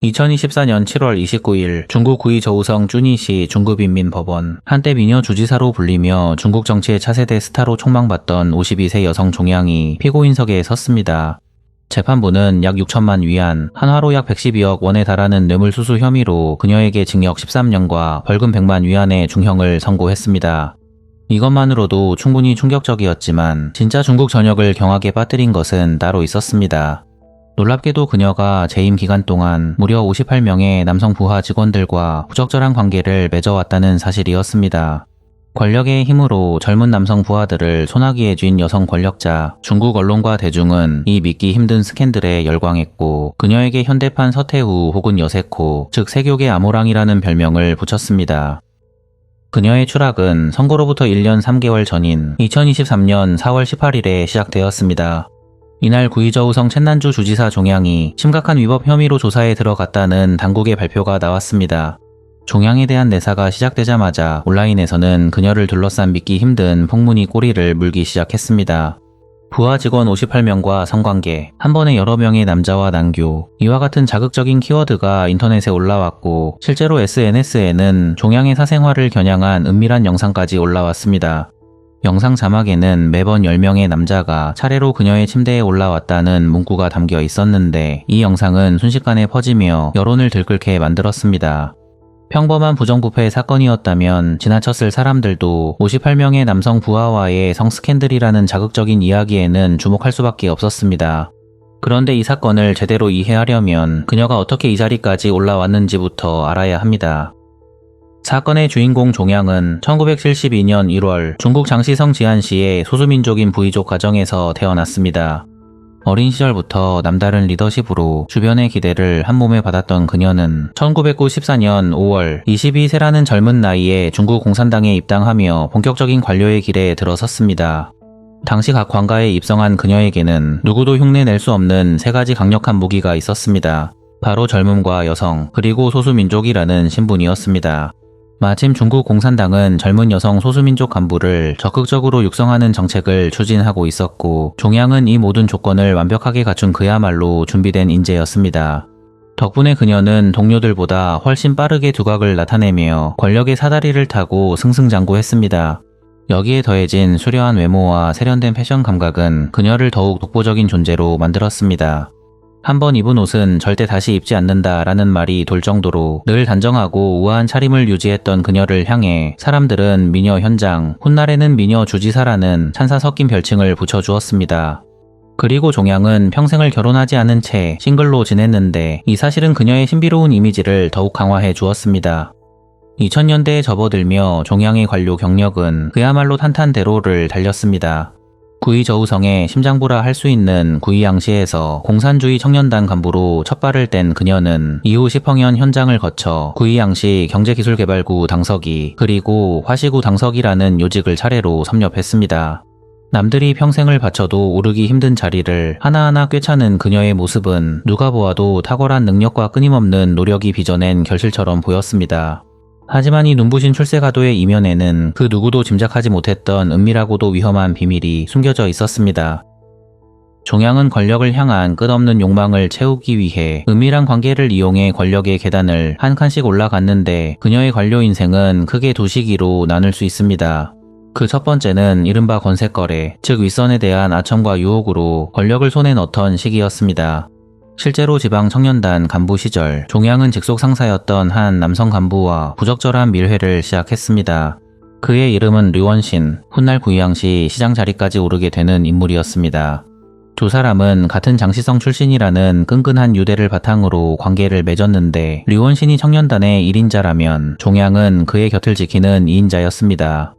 2024년 7월 29일 중국 구이저우성 쭈니시 중구빈민법원, 한때 미녀 주지사로 불리며 중국 정치의 차세대 스타로 촉망받던 52세 여성 종양이 피고인석에 섰습니다. 재판부는 약 6천만 위안, 한화로 약 112억 원에 달하는 뇌물수수 혐의로 그녀에게 징역 13년과 벌금 100만 위안의 중형을 선고했습니다. 이것만으로도 충분히 충격적이었지만 진짜 중국 전역을 경악에 빠뜨린 것은 따로 있었습니다. 놀랍게도 그녀가 재임 기간 동안 무려 58명의 남성 부하 직원들과 부적절한 관계를 맺어왔다는 사실이었습니다. 권력의 힘으로 젊은 남성 부하들을 소나기에 쥔 여성 권력자, 중국 언론과 대중은 이 믿기 힘든 스캔들에 열광했고 그녀에게 현대판 서태후 혹은 여세코, 즉 세교계 아모랑이라는 별명을 붙였습니다. 그녀의 추락은 선거로부터 1년 3개월 전인 2023년 4월 18일에 시작되었습니다. 이날 구이저우성 첸난주 주지사 종양이 심각한 위법 혐의로 조사에 들어갔다는 당국의 발표가 나왔습니다. 종양에 대한 내사가 시작되자마자 온라인에서는 그녀를 둘러싼 믿기 힘든 풍문이 꼬리를 물기 시작했습니다. 부하 직원 58명과 성관계, 한 번에 여러 명의 남자와 난교, 이와 같은 자극적인 키워드가 인터넷에 올라왔고 실제로 SNS에는 종양의 사생활을 겨냥한 은밀한 영상까지 올라왔습니다. 영상 자막에는 매번 10명의 남자가 차례로 그녀의 침대에 올라왔다는 문구가 담겨 있었는데 이 영상은 순식간에 퍼지며 여론을 들끓게 만들었습니다. 평범한 부정부패 사건이었다면 지나쳤을 사람들도 58명의 남성 부하와의 성스캔들이라는 자극적인 이야기에는 주목할 수밖에 없었습니다. 그런데 이 사건을 제대로 이해하려면 그녀가 어떻게 이 자리까지 올라왔는지부터 알아야 합니다. 사건의 주인공 종양은 1972년 1월 중국 장시성 지안시의 소수민족인 부이족 가정에서 태어났습니다. 어린 시절부터 남다른 리더십으로 주변의 기대를 한몸에 받았던 그녀는 1994년 5월 22세라는 젊은 나이에 중국 공산당에 입당하며 본격적인 관료의 길에 들어섰습니다. 당시 각 관가에 입성한 그녀에게는 누구도 흉내낼 수 없는 세 가지 강력한 무기가 있었습니다. 바로 젊음과 여성, 그리고 소수민족이라는 신분이었습니다. 마침 중국 공산당은 젊은 여성 소수민족 간부를 적극적으로 육성하는 정책을 추진하고 있었고 종양은 이 모든 조건을 완벽하게 갖춘 그야말로 준비된 인재였습니다. 덕분에 그녀는 동료들보다 훨씬 빠르게 두각을 나타내며 권력의 사다리를 타고 승승장구했습니다. 여기에 더해진 수려한 외모와 세련된 패션 감각은 그녀를 더욱 독보적인 존재로 만들었습니다. 한번 입은 옷은 절대 다시 입지 않는다라는 말이 돌 정도로 늘 단정하고 우아한 차림을 유지했던 그녀를 향해 사람들은 미녀 현장, 훗날에는 미녀 주지사라는 찬사 섞인 별칭을 붙여주었습니다. 그리고 종양은 평생을 결혼하지 않은 채 싱글로 지냈는데 이 사실은 그녀의 신비로운 이미지를 더욱 강화해 주었습니다. 2000년대에 접어들며 종양의 관료 경력은 그야말로 탄탄대로를 달렸습니다. 구이저우성의 심장부라 할 수 있는 구이양시에서 공산주의 청년단 간부로 첫 발을 뗀 그녀는 이후 10황년 현장을 거쳐 구이양시 경제기술개발구 당서기 그리고 화시구 당서기라는 요직을 차례로 섭렵했습니다. 남들이 평생을 바쳐도 오르기 힘든 자리를 하나하나 꿰차는 그녀의 모습은 누가 보아도 탁월한 능력과 끊임없는 노력이 빚어낸 결실처럼 보였습니다. 하지만 이 눈부신 출세가도의 이면에는 그 누구도 짐작하지 못했던 은밀하고도 위험한 비밀이 숨겨져 있었습니다. 종양은 권력을 향한 끝없는 욕망을 채우기 위해 은밀한 관계를 이용해 권력의 계단을 한 칸씩 올라갔는데 그녀의 관료 인생은 크게 두 시기로 나눌 수 있습니다. 그 첫 번째는 이른바 권세거래, 즉 윗선에 대한 아첨과 유혹으로 권력을 손에 넣던 시기였습니다. 실제로 지방 청년단 간부 시절 종양은 직속 상사였던 한 남성 간부와 부적절한 밀회를 시작했습니다. 그의 이름은 류원신, 훗날 구이양시 시장 자리까지 오르게 되는 인물이었습니다. 두 사람은 같은 장시성 출신이라는 끈끈한 유대를 바탕으로 관계를 맺었는데 류원신이 청년단의 1인자라면 종양은 그의 곁을 지키는 2인자였습니다.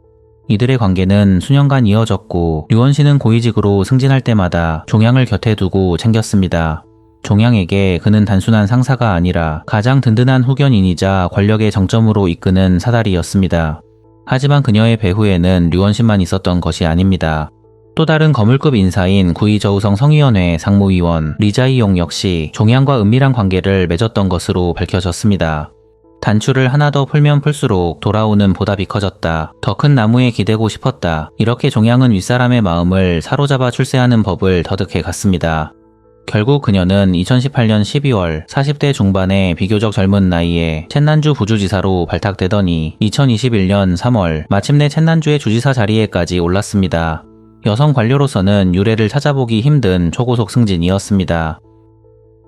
이들의 관계는 수년간 이어졌고 류원신은 고위직으로 승진할 때마다 종양을 곁에 두고 챙겼습니다. 종양에게 그는 단순한 상사가 아니라 가장 든든한 후견인이자 권력의 정점으로 이끄는 사다리였습니다. 하지만 그녀의 배후에는 류원신만 있었던 것이 아닙니다. 또 다른 거물급 인사인 구이저우성 성위원회 상무위원 리자이용 역시 종양과 은밀한 관계를 맺었던 것으로 밝혀졌습니다. 단추를 하나 더 풀면 풀수록 돌아오는 보답이 커졌다. 더 큰 나무에 기대고 싶었다. 이렇게 종양은 윗사람의 마음을 사로잡아 출세하는 법을 터득해 갔습니다. 결국 그녀는 2018년 12월 40대 중반의 비교적 젊은 나이에 첸난주 부주지사로 발탁되더니 2021년 3월 마침내 첸난주의 주지사 자리에까지 올랐습니다. 여성 관료로서는 유례를 찾아보기 힘든 초고속 승진이었습니다.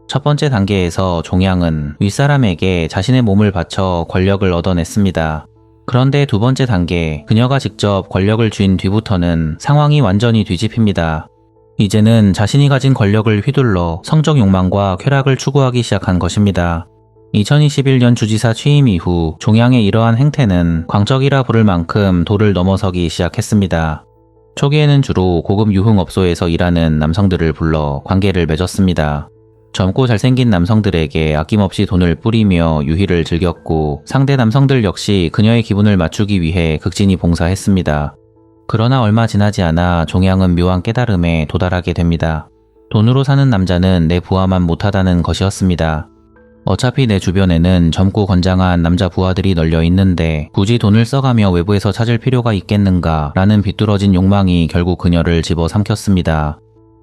첫 번째 단계에서 종양은 윗사람에게 자신의 몸을 바쳐 권력을 얻어냈습니다. 그런데 두 번째 단계, 그녀가 직접 권력을 쥔 뒤부터는 상황이 완전히 뒤집힙니다. 이제는 자신이 가진 권력을 휘둘러 성적 욕망과 쾌락을 추구하기 시작한 것입니다. 2021년 주지사 취임 이후 종양의 이러한 행태는 광적이라 부를 만큼 도를 넘어서기 시작했습니다. 초기에는 주로 고급 유흥업소에서 일하는 남성들을 불러 관계를 맺었습니다. 젊고 잘생긴 남성들에게 아낌없이 돈을 뿌리며 유희를 즐겼고 상대 남성들 역시 그녀의 기분을 맞추기 위해 극진히 봉사했습니다. 그러나 얼마 지나지 않아 종양은 묘한 깨달음에 도달하게 됩니다. 돈으로 사는 남자는 내 부하만 못하다는 것이었습니다. 어차피 내 주변에는 젊고 건장한 남자 부하들이 널려 있는데 굳이 돈을 써가며 외부에서 찾을 필요가 있겠는가 라는 비뚤어진 욕망이 결국 그녀를 집어삼켰습니다.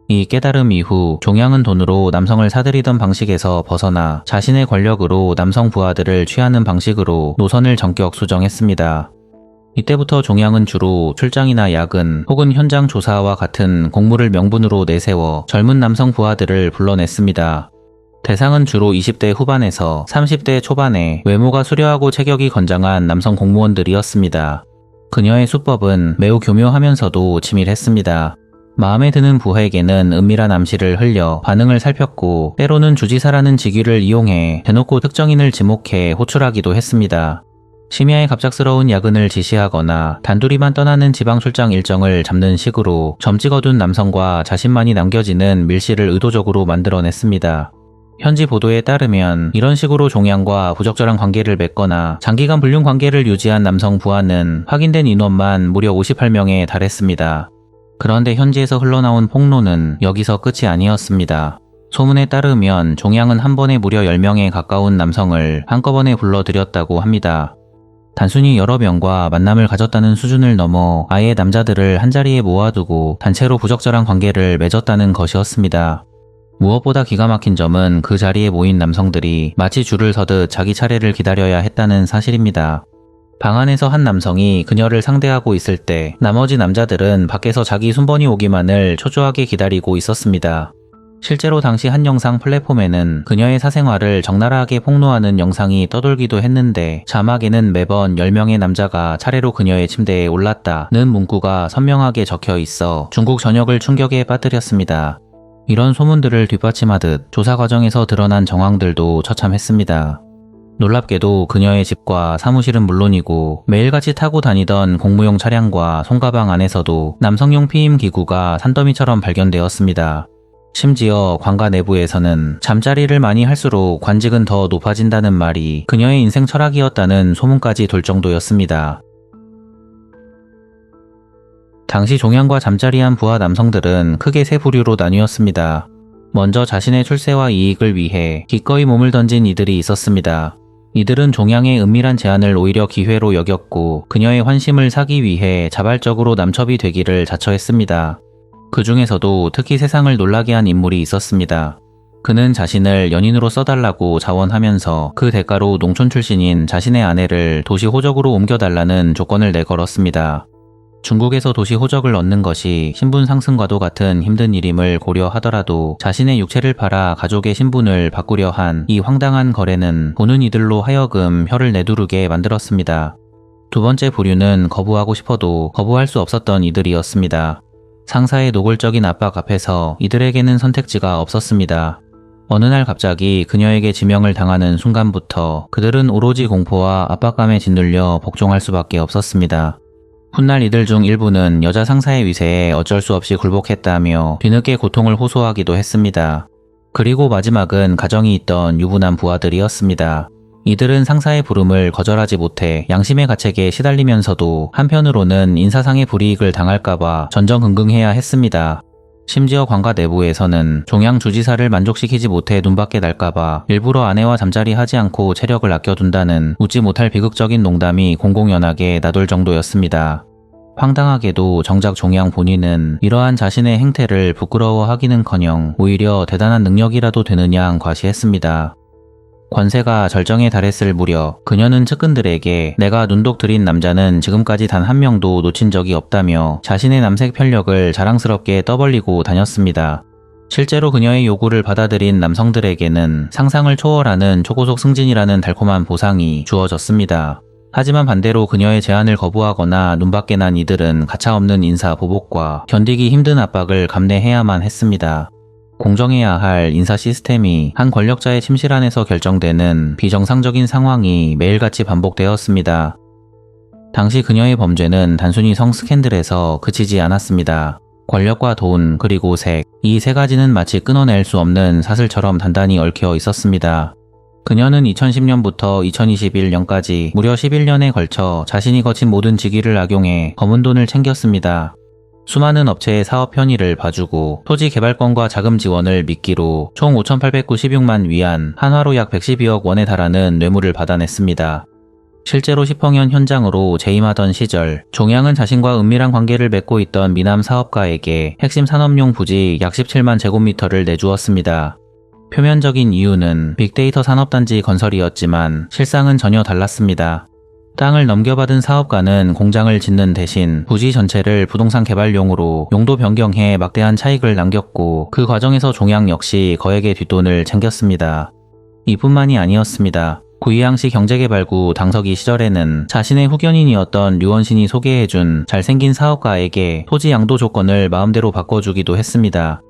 이 깨달음 이후 종양은 돈으로 남성을 사들이던 방식에서 벗어나 자신의 권력으로 남성 부하들을 취하는 방식으로 노선을 전격 수정했습니다. 이때부터 종양은 주로 출장이나 야근 혹은 현장 조사와 같은 공무를 명분으로 내세워 젊은 남성 부하들을 불러냈습니다. 대상은 주로 20대 후반에서 30대 초반에 외모가 수려하고 체격이 건장한 남성 공무원들이었습니다. 그녀의 수법은 매우 교묘하면서도 치밀했습니다. 마음에 드는 부하에게는 은밀한 암시를 흘려 반응을 살폈고 때로는 주지사라는 직위를 이용해 대놓고 특정인을 지목해 호출하기도 했습니다. 심야에 갑작스러운 야근을 지시하거나 단둘이만 떠나는 지방 출장 일정을 잡는 식으로 점찍 어둔 남성과 자신만이 남겨지는 밀실을 의도적으로 만들어냈습니다. 현지 보도에 따르면 이런 식으로 종양과 부적절한 관계를 맺거나 장기간 불륜 관계를 유지한 남성 부하는 확인된 인원만 무려 58명에 달했습니다. 그런데 현지에서 흘러나온 폭로는 여기서 끝이 아니었습니다. 소문에 따르면 종양은 한 번에 무려 10명에 가까운 남성을 한꺼번에 불러들였다고 합니다. 단순히 여러 명과 만남을 가졌다는 수준을 넘어 아예 남자들을 한자리에 모아두고 단체로 부적절한 관계를 맺었다는 것이었습니다. 무엇보다 기가 막힌 점은 그 자리에 모인 남성들이 마치 줄을 서듯 자기 차례를 기다려야 했다는 사실입니다. 방 안에서 한 남성이 그녀를 상대하고 있을 때 나머지 남자들은 밖에서 자기 순번이 오기만을 초조하게 기다리고 있었습니다. 실제로 당시 한 영상 플랫폼에는 그녀의 사생활을 적나라하게 폭로하는 영상이 떠돌기도 했는데 자막에는 매번 10명의 남자가 차례로 그녀의 침대에 올랐다는 문구가 선명하게 적혀 있어 중국 전역을 충격에 빠뜨렸습니다. 이런 소문들을 뒷받침하듯 조사 과정에서 드러난 정황들도 처참했습니다. 놀랍게도 그녀의 집과 사무실은 물론이고 매일같이 타고 다니던 공무용 차량과 손가방 안에서도 남성용 피임 기구가 산더미처럼 발견되었습니다. 심지어 관가 내부에서는 잠자리를 많이 할수록 관직은 더 높아진다는 말이 그녀의 인생 철학이었다는 소문까지 돌 정도였습니다. 당시 종양과 잠자리한 부하 남성들은 크게 세 부류로 나뉘었습니다. 먼저 자신의 출세와 이익을 위해 기꺼이 몸을 던진 이들이 있었습니다. 이들은 종양의 은밀한 제안을 오히려 기회로 여겼고 그녀의 환심을 사기 위해 자발적으로 남첩이 되기를 자처했습니다. 그 중에서도 특히 세상을 놀라게 한 인물이 있었습니다. 그는 자신을 연인으로 써달라고 자원하면서 그 대가로 농촌 출신인 자신의 아내를 도시 호적으로 옮겨달라는 조건을 내걸었습니다. 중국에서 도시 호적을 얻는 것이 신분 상승과도 같은 힘든 일임을 고려하더라도 자신의 육체를 팔아 가족의 신분을 바꾸려 한 이 황당한 거래는 보는 이들로 하여금 혀를 내두르게 만들었습니다. 두 번째 부류는 거부하고 싶어도 거부할 수 없었던 이들이었습니다. 상사의 노골적인 압박 앞에서 이들에게는 선택지가 없었습니다. 어느 날 갑자기 그녀에게 지명을 당하는 순간부터 그들은 오로지 공포와 압박감에 짓눌려 복종할 수밖에 없었습니다. 훗날 이들 중 일부는 여자 상사의 위세에 어쩔 수 없이 굴복했다며 뒤늦게 고통을 호소하기도 했습니다. 그리고 마지막은 가정이 있던 유부남 부하들이었습니다. 이들은 상사의 부름을 거절하지 못해 양심의 가책에 시달리면서도 한편으로는 인사상의 불이익을 당할까봐 전전긍긍해야 했습니다. 심지어 관가 내부에서는 종양 주지사를 만족시키지 못해 눈밖에 날까봐 일부러 아내와 잠자리 하지 않고 체력을 아껴둔다는 웃지 못할 비극적인 농담이 공공연하게 나돌 정도였습니다. 황당하게도 정작 종양 본인은 이러한 자신의 행태를 부끄러워하기는커녕 오히려 대단한 능력이라도 되느냐 과시했습니다. 권세가 절정에 달했을 무렵 그녀는 측근들에게 내가 눈독 들인 남자는 지금까지 단 한 명도 놓친 적이 없다며 자신의 남색 편력을 자랑스럽게 떠벌리고 다녔습니다. 실제로 그녀의 요구를 받아들인 남성들에게는 상상을 초월하는 초고속 승진이라는 달콤한 보상이 주어졌습니다. 하지만 반대로 그녀의 제안을 거부하거나 눈밖에 난 이들은 가차없는 인사 보복과 견디기 힘든 압박을 감내해야만 했습니다. 공정해야 할 인사 시스템이 한 권력자의 침실 안에서 결정되는 비정상적인 상황이 매일같이 반복되었습니다. 당시 그녀의 범죄는 단순히 성 스캔들에서 그치지 않았습니다. 권력과 돈, 그리고 색, 이 세 가지는 마치 끊어낼 수 없는 사슬처럼 단단히 얽혀 있었습니다. 그녀는 2010년부터 2021년까지 무려 11년에 걸쳐 자신이 거친 모든 직위를 악용해 검은 돈을 챙겼습니다. 수많은 업체의 사업 편의를 봐주고 토지 개발권과 자금 지원을 미끼로 총 5,896만 위안, 한화로 약 112억 원에 달하는 뇌물을 받아냈습니다. 실제로 시펑현 현장으로 재임하던 시절 종양은 자신과 은밀한 관계를 맺고 있던 미남 사업가에게 핵심 산업용 부지 약 17만 제곱미터를 내주었습니다. 표면적인 이유는 빅데이터 산업단지 건설이었지만 실상은 전혀 달랐습니다. 땅을 넘겨받은 사업가는 공장을 짓는 대신 부지 전체를 부동산 개발용으로 용도 변경해 막대한 차익을 남겼고 그 과정에서 종양 역시 거액의 뒷돈을 챙겼습니다. 이뿐만이 아니었습니다. 구이항시 경제개발구 당서기 시절에는 자신의 후견인이었던 류원신이 소개해준 잘생긴 사업가에게 토지 양도 조건을 마음대로 바꿔주기도 했습니다.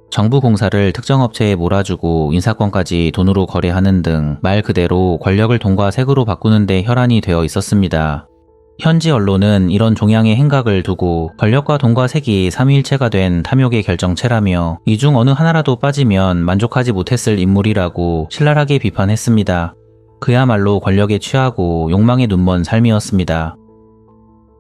정부 공사를 특정 업체에 몰아주고 인사권까지 돈으로 거래하는 등 말 그대로 권력을 돈과 색으로 바꾸는 데 혈안이 되어 있었습니다. 현지 언론은 이런 종양의 행각을 두고 권력과 돈과 색이 삼위일체가 된 탐욕의 결정체라며 이 중 어느 하나라도 빠지면 만족하지 못했을 인물이라고 신랄하게 비판했습니다. 그야말로 권력에 취하고 욕망에 눈먼 삶이었습니다.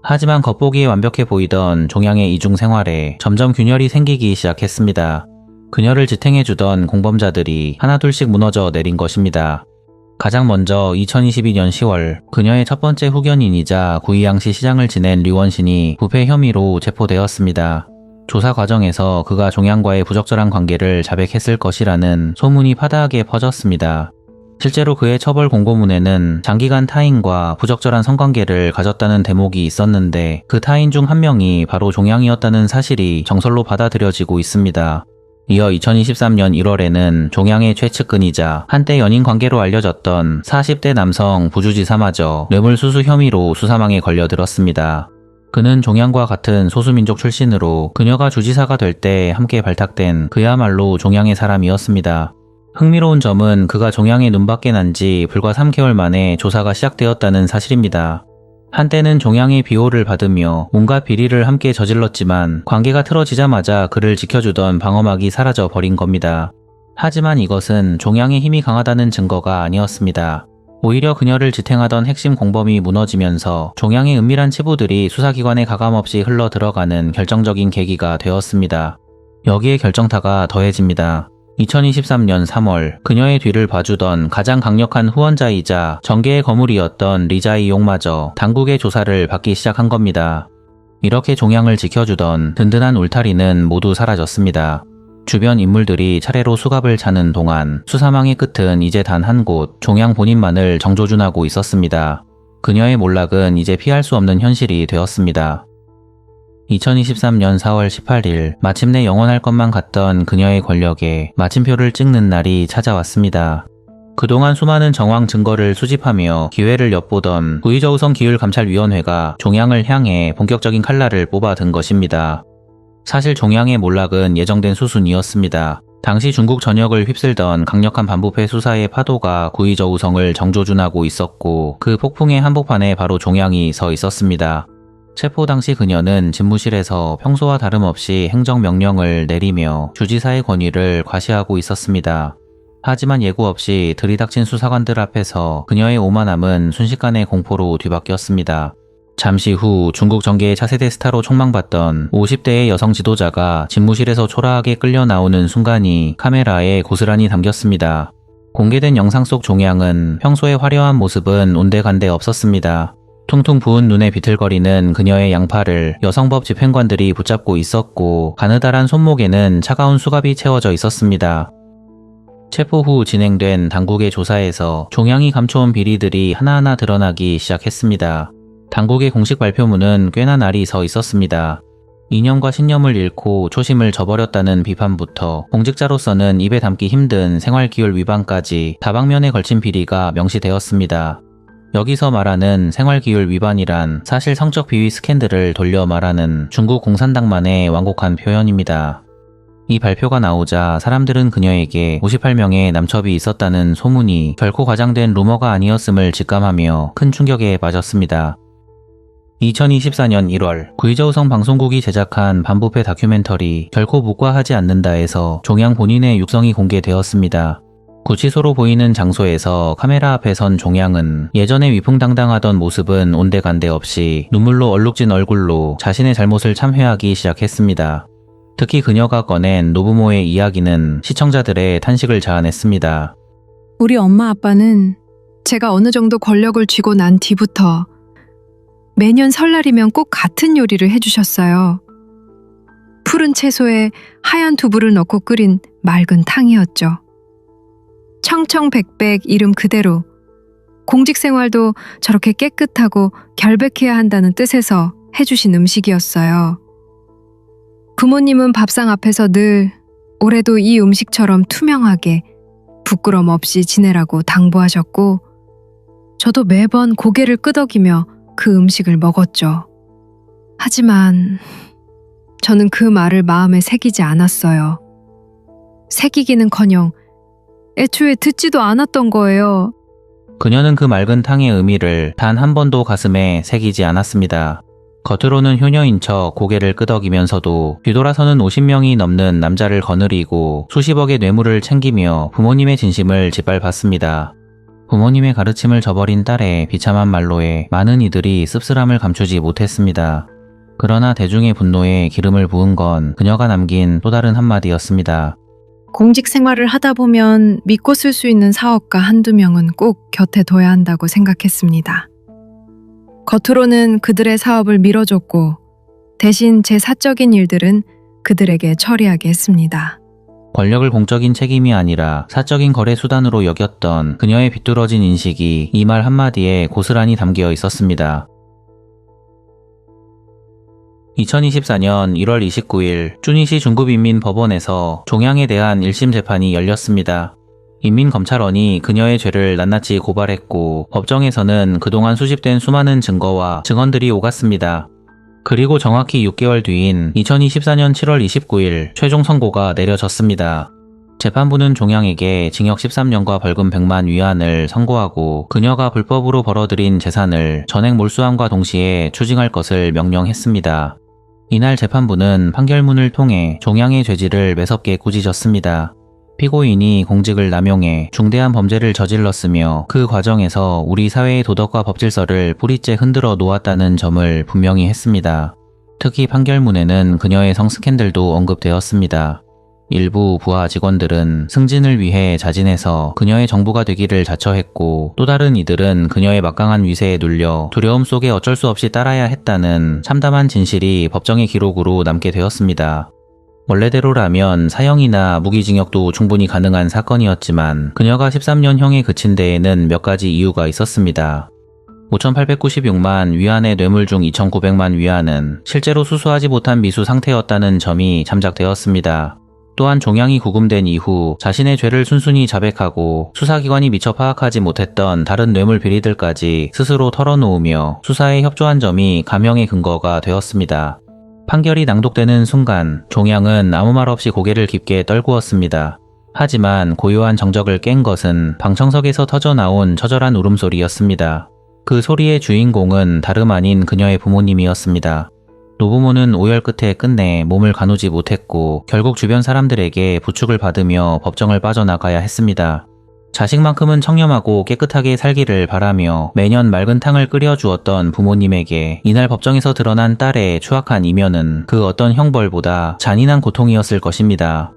하지만 겉보기에 완벽해 보이던 종양의 이중 생활에 점점 균열이 생기기 시작했습니다. 그녀를 지탱해주던 공범자들이 하나둘씩 무너져 내린 것입니다. 가장 먼저 2022년 10월 그녀의 첫 번째 후견인이자 구이항시 시장을 지낸 류원신이 부패 혐의로 체포되었습니다. 조사 과정에서 그가 종양과의 부적절한 관계를 자백했을 것이라는 소문이 파다하게 퍼졌습니다. 실제로 그의 처벌 공고문에는 장기간 타인과 부적절한 성관계를 가졌다는 대목이 있었는데 그 타인 중 한 명이 바로 종양이었다는 사실이 정설로 받아들여지고 있습니다. 이어 2023년 1월에는 종양의 최측근이자 한때 연인 관계로 알려졌던 40대 남성 부주지사마저 뇌물수수 혐의로 수사망에 걸려들었습니다. 그는 종양과 같은 소수민족 출신으로 그녀가 주지사가 될 때 함께 발탁된 그야말로 종양의 사람이었습니다. 흥미로운 점은 그가 종양에 눈밖에 난 지 불과 3개월 만에 조사가 시작되었다는 사실입니다. 한때는 종양의 비호를 받으며 온갖 비리를 함께 저질렀지만 관계가 틀어지자마자 그를 지켜주던 방어막이 사라져 버린 겁니다. 하지만 이것은 종양의 힘이 강하다는 증거가 아니었습니다. 오히려 그녀를 지탱하던 핵심 공범이 무너지면서 종양의 은밀한 치부들이 수사기관에 가감없이 흘러 들어가는 결정적인 계기가 되었습니다. 여기에 결정타가 더해집니다. 2023년 3월 그녀의 뒤를 봐주던 가장 강력한 후원자이자 정계의 거물이었던 리자이 용마저 당국의 조사를 받기 시작한 겁니다. 이렇게 종양을 지켜주던 든든한 울타리는 모두 사라졌습니다. 주변 인물들이 차례로 수갑을 차는 동안 수사망의 끝은 이제 단 한 곳, 종양 본인만을 정조준하고 있었습니다. 그녀의 몰락은 이제 피할 수 없는 현실이 되었습니다. 2023년 4월 18일 마침내 영원할 것만 같던 그녀의 권력에 마침표를 찍는 날이 찾아왔습니다. 그동안 수많은 정황 증거를 수집하며 기회를 엿보던 구의저우성 기율감찰위원회가 종양을 향해 본격적인 칼날을 뽑아든 것입니다. 사실 종양의 몰락은 예정된 수순이었습니다. 당시 중국 전역을 휩쓸던 강력한 반부패 수사의 파도가 구의저우성을 정조준하고 있었고 그 폭풍의 한복판에 바로 종양이 서 있었습니다. 체포 당시 그녀는 집무실에서 평소와 다름없이 행정명령을 내리며 주지사의 권위를 과시하고 있었습니다. 하지만 예고 없이 들이닥친 수사관들 앞에서 그녀의 오만함은 순식간에 공포로 뒤바뀌었습니다. 잠시 후 중국 정계의 차세대 스타로 촉망받던 50대의 여성 지도자가 집무실에서 초라하게 끌려 나오는 순간이 카메라에 고스란히 담겼습니다. 공개된 영상 속 종양은 평소의 화려한 모습은 온데간데 없었습니다. 퉁퉁 부은 눈에 비틀거리는 그녀의 양팔을 여성법 집행관들이 붙잡고 있었고 가느다란 손목에는 차가운 수갑이 채워져 있었습니다. 체포 후 진행된 당국의 조사에서 종양이 감춰온 비리들이 하나하나 드러나기 시작했습니다. 당국의 공식 발표문은 꽤나 날이 서 있었습니다. 이념과 신념을 잃고 초심을 저버렸다는 비판부터 공직자로서는 입에 담기 힘든 생활기율 위반까지 다방면에 걸친 비리가 명시되었습니다. 여기서 말하는 생활기율 위반이란 사실 성적 비위 스캔들을 돌려 말하는 중국 공산당만의 완곡한 표현입니다. 이 발표가 나오자 사람들은 그녀에게 58명의 남첩이 있었다는 소문이 결코 과장된 루머가 아니었음을 직감하며 큰 충격에 빠졌습니다. 2024년 1월 구의저우성 방송국이 제작한 반부패 다큐멘터리 결코 묵과하지 않는다에서 종양 본인의 육성이 공개되었습니다. 구치소로 보이는 장소에서 카메라 앞에 선 종양은 예전에 위풍당당하던 모습은 온데간데 없이 눈물로 얼룩진 얼굴로 자신의 잘못을 참회하기 시작했습니다. 특히 그녀가 꺼낸 노부모의 이야기는 시청자들의 탄식을 자아냈습니다. 우리 엄마 아빠는 제가 어느 정도 권력을 쥐고 난 뒤부터 매년 설날이면 꼭 같은 요리를 해주셨어요. 푸른 채소에 하얀 두부를 넣고 끓인 맑은 탕이었죠. 청청백백 이름 그대로 공직 생활도 저렇게 깨끗하고 결백해야 한다는 뜻에서 해주신 음식이었어요. 부모님은 밥상 앞에서 늘 올해도 이 음식처럼 투명하게 부끄럼 없이 지내라고 당부하셨고 저도 매번 고개를 끄덕이며 그 음식을 먹었죠. 하지만 저는 그 말을 마음에 새기지 않았어요. 새기기는커녕 애초에 듣지도 않았던 거예요. 그녀는 그 맑은 탕의 의미를 단 한 번도 가슴에 새기지 않았습니다. 겉으로는 효녀인 척 고개를 끄덕이면서도 뒤돌아서는 50명이 넘는 남자를 거느리고 수십억의 뇌물을 챙기며 부모님의 진심을 짓밟았습니다. 부모님의 가르침을 저버린 딸의 비참한 말로에 많은 이들이 씁쓸함을 감추지 못했습니다. 그러나 대중의 분노에 기름을 부은 건 그녀가 남긴 또 다른 한마디였습니다. 공직 생활을 하다 보면 믿고 쓸 수 있는 사업가 한두 명은 꼭 곁에 둬야 한다고 생각했습니다. 겉으로는 그들의 사업을 밀어줬고 대신 제 사적인 일들은 그들에게 처리하게 했습니다. 권력을 공적인 책임이 아니라 사적인 거래 수단으로 여겼던 그녀의 비뚤어진 인식이 이 말 한마디에 고스란히 담겨 있었습니다. 2024년 1월 29일 쭈니시 중구인민법원에서 종양에 대한 1심 재판이 열렸습니다. 인민검찰원이 그녀의 죄를 낱낱이 고발했고 법정에서는 그동안 수집된 수많은 증거와 증언들이 오갔습니다. 그리고 정확히 6개월 뒤인 2024년 7월 29일 최종 선고가 내려졌습니다. 재판부는 종양에게 징역 13년과 벌금 100만 위안을 선고하고 그녀가 불법으로 벌어들인 재산을 전액 몰수함과 동시에 추징할 것을 명령했습니다. 이날 재판부는 판결문을 통해 종양의 죄질을 매섭게 꾸짖었습니다. 피고인이 공직을 남용해 중대한 범죄를 저질렀으며 그 과정에서 우리 사회의 도덕과 법질서를 뿌리째 흔들어 놓았다는 점을 분명히 했습니다. 특히 판결문에는 그녀의 성스캔들도 언급되었습니다. 일부 부하 직원들은 승진을 위해 자진해서 그녀의 정부가 되기를 자처했고 또 다른 이들은 그녀의 막강한 위세에 눌려 두려움 속에 어쩔 수 없이 따라야 했다는 참담한 진실이 법정의 기록으로 남게 되었습니다. 원래대로라면 사형이나 무기징역도 충분히 가능한 사건이었지만 그녀가 13년형에 그친 데에는 몇 가지 이유가 있었습니다. 5,896만 위안의 뇌물 중 2,900만 위안은 실제로 수수하지 못한 미수 상태였다는 점이 잠작되었습니다. 또한 종양이 구금된 이후 자신의 죄를 순순히 자백하고 수사기관이 미처 파악하지 못했던 다른 뇌물 비리들까지 스스로 털어놓으며 수사에 협조한 점이 감형의 근거가 되었습니다. 판결이 낭독되는 순간 종양은 아무 말 없이 고개를 깊게 떨구었습니다. 하지만 고요한 정적을 깬 것은 방청석에서 터져나온 처절한 울음소리였습니다. 그 소리의 주인공은 다름 아닌 그녀의 부모님이었습니다. 노부모는 오열 끝에 끝내 몸을 가누지 못했고 결국 주변 사람들에게 부축을 받으며 법정을 빠져나가야 했습니다. 자식만큼은 청렴하고 깨끗하게 살기를 바라며 매년 맑은 탕을 끓여주었던 부모님에게 이날 법정에서 드러난 딸의 추악한 이면은 그 어떤 형벌보다 잔인한 고통이었을 것입니다.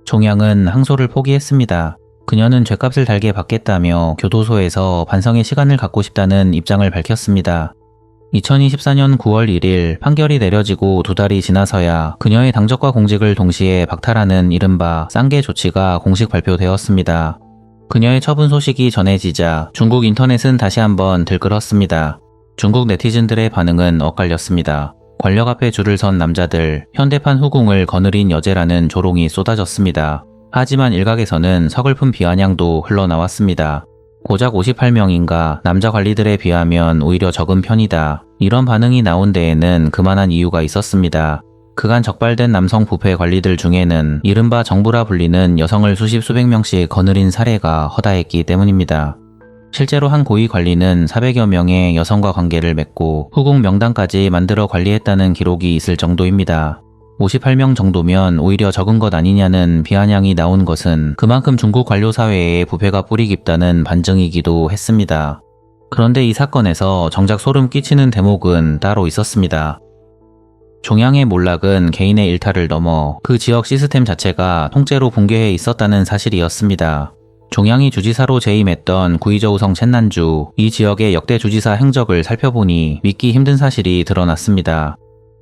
종양은 항소를 포기했습니다. 그녀는 죗값을 달게 받겠다며 교도소에서 반성의 시간을 갖고 싶다는 입장을 밝혔습니다. 2024년 9월 1일 판결이 내려지고 2달이 지나서야 그녀의 당적과 공직을 동시에 박탈하는 이른바 쌍계 조치가 공식 발표되었습니다. 그녀의 처분 소식이 전해지자 중국 인터넷은 다시 한번 들끓었습니다. 중국 네티즌들의 반응은 엇갈렸습니다. 권력 앞에 줄을 선 남자들, 현대판 후궁을 거느린 여제라는 조롱이 쏟아졌습니다. 하지만 일각에서는 서글픈 비아냥도 흘러나왔습니다. 고작 58명인가 남자 관리들에 비하면 오히려 적은 편이다. 이런 반응이 나온 데에는 그만한 이유가 있었습니다. 그간 적발된 남성 부패 관리들 중에는 이른바 정부라 불리는 여성을 수백 명씩 거느린 사례가 허다했기 때문입니다. 실제로 한 고위 관리는 400여 명의 여성과 관계를 맺고 후궁 명단까지 만들어 관리했다는 기록이 있을 정도입니다. 58명 정도면 오히려 적은 것 아니냐는 비아냥이 나온 것은 그만큼 중국 관료 사회에 부패가 뿌리 깊다는 반증이기도 했습니다. 그런데 이 사건에서 정작 소름 끼치는 대목은 따로 있었습니다. 종양의 몰락은 개인의 일탈을 넘어 그 지역 시스템 자체가 통째로 붕괴해 있었다는 사실이었습니다. 종양이 주지사로 재임했던 구이저우성 첸난주, 이 지역의 역대 주지사 행적을 살펴보니 믿기 힘든 사실이 드러났습니다.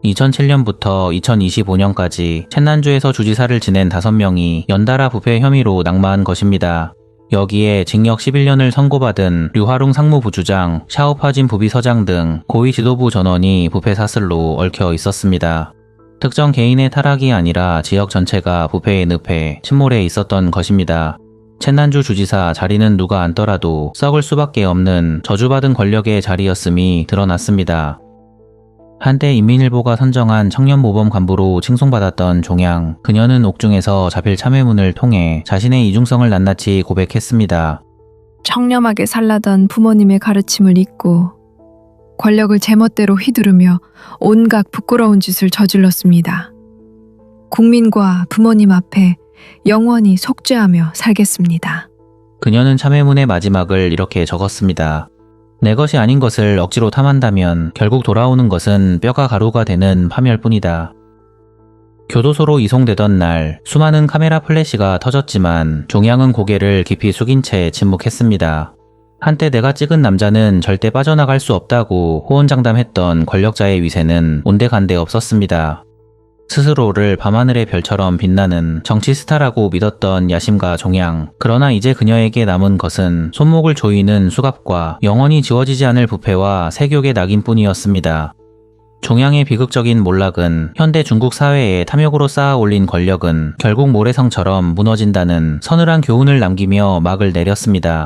2007년부터 2025년까지 첸난주에서 주지사를 지낸 5명이 연달아 부패 혐의로 낙마한 것입니다. 여기에 징역 11년을 선고받은 류화룽 상무부주장, 샤오파진 부비서장 등 고위 지도부 전원이 부패 사슬로 얽혀 있었습니다. 특정 개인의 타락이 아니라 지역 전체가 부패의 늪에 침몰해 있었던 것입니다. 첸난주 주지사 자리는 누가 앉더라도 썩을 수밖에 없는 저주받은 권력의 자리였음이 드러났습니다. 한때 인민일보가 선정한 청년모범 간부로 칭송받았던 종양, 그녀는 옥중에서 자필 참회문을 통해 자신의 이중성을 낱낱이 고백했습니다. 청렴하게 살라던 부모님의 가르침을 잊고 권력을 제멋대로 휘두르며 온갖 부끄러운 짓을 저질렀습니다. 국민과 부모님 앞에 영원히 속죄하며 살겠습니다. 그녀는 참회문의 마지막을 이렇게 적었습니다. 내 것이 아닌 것을 억지로 탐한다면 결국 돌아오는 것은 뼈가 가루가 되는 파멸뿐이다. 교도소로 이송되던 날 수많은 카메라 플래시가 터졌지만 종양은 고개를 깊이 숙인 채 침묵했습니다. 한때 내가 찍은 남자는 절대 빠져나갈 수 없다고 호언장담했던 권력자의 위세는 온데간데 없었습니다. 스스로를 밤하늘의 별처럼 빛나는 정치 스타라고 믿었던 야심가 종양. 그러나 이제 그녀에게 남은 것은 손목을 조이는 수갑과 영원히 지워지지 않을 부패와 세욕의 낙인뿐이었습니다. 종양의 비극적인 몰락은 현대 중국 사회에 탐욕으로 쌓아 올린 권력은 결국 모래성처럼 무너진다는 서늘한 교훈을 남기며 막을 내렸습니다.